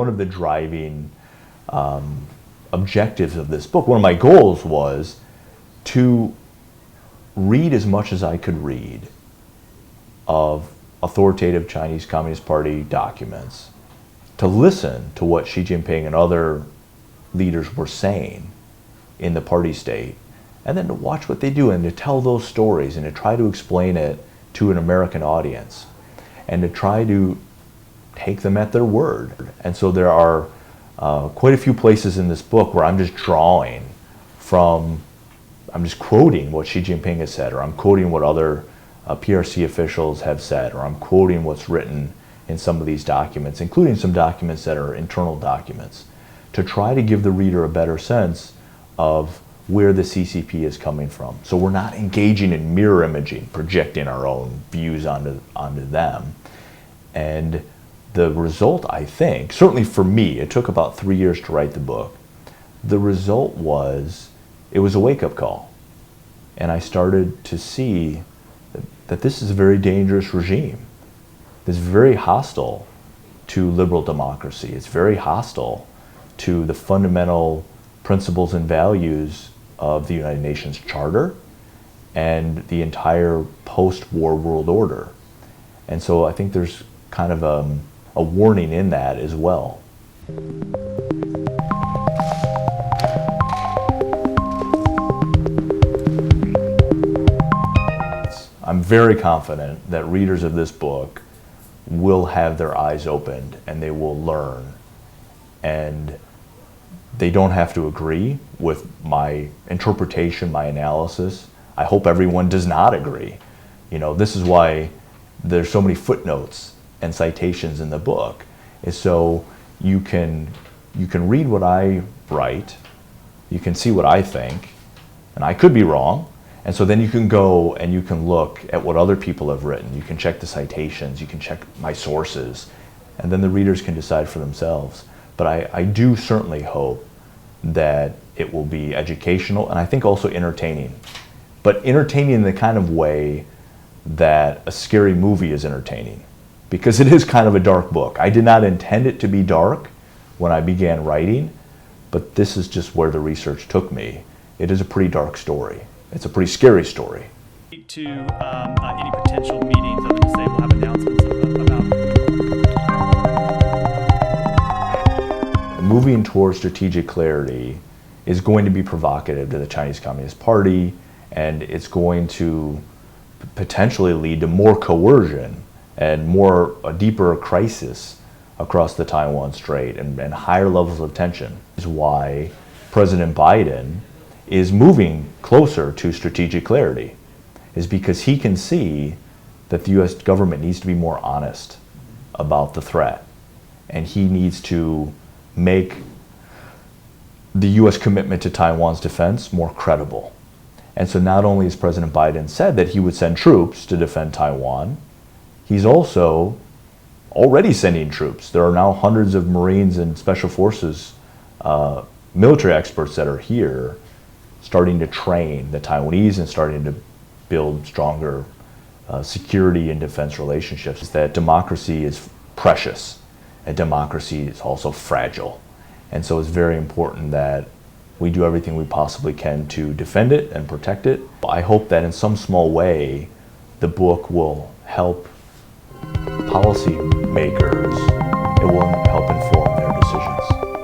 of the driving objectives of this book. One of my goals was to read as much as I could read of authoritative Chinese Communist Party documents, to listen to what Xi Jin-ping and other leaders were saying in the party state, and then to watch what they do and to tell those stories and to try to explain it to an American audience and to try to take them at their word. And so there are quite a few places in this book where I'm just drawing from, I'm just quoting what Xi Jinping has said, or I'm quoting what other PRC officials have said, or I'm quoting what's written in some of these documents, including some documents that are internal documents, to try to give the reader a better sense of where the CCP is coming from. So we're not engaging in mirror imaging, projecting our own views onto them. And the result, I think, certainly for me, it took about 3 years to write the book. The result was, it was a wake-up call. And I started to see that this is a very dangerous regime. It's very hostile to liberal democracy. It's very hostile to the fundamental principles and values of the United Nations Charter and the entire post-war world order. And so I think there's kind of a warning in that as well. I'm very confident that readers of this book will have their eyes opened and they will learn. And they don't have to agree with my interpretation, my analysis. I hope everyone does not agree. You know, this is why there's so many footnotes and citations in the book, is so you can read what I write, you can see what I think, and I could be wrong, and so then you can go and you can look at what other people have written, you can check the citations, you can check my sources, and then the readers can decide for themselves. But I do certainly hope that it will be educational and I think also entertaining. But entertaining in the kind of way that a scary movie is entertaining, because it is kind of a dark book. I did not intend it to be dark when I began writing, but this is just where the research took me. It is a pretty dark story. It's a pretty scary story. To any potential meetings, other than say we'll have announcements about. Moving towards strategic clarity is going to be provocative to the Chinese Communist Party, and it's going to potentially lead to more coercion and a deeper crisis across the Taiwan Strait and higher levels of tension. Is why President Biden is moving closer to strategic clarity, is because he can see that the US government needs to be more honest about the threat, and he needs to make the US commitment to Taiwan's defense more credible. And so not only has President Biden said that he would send troops to defend Taiwan, he's also already sending troops. There are now hundreds of Marines and Special Forces military experts that are here starting to train the Taiwanese and starting to build stronger security and defense relationships. That democracy is precious and democracy is also fragile. And so it's very important that we do everything we possibly can to defend it and protect it. I hope that in some small way, the book will help policymakers. It will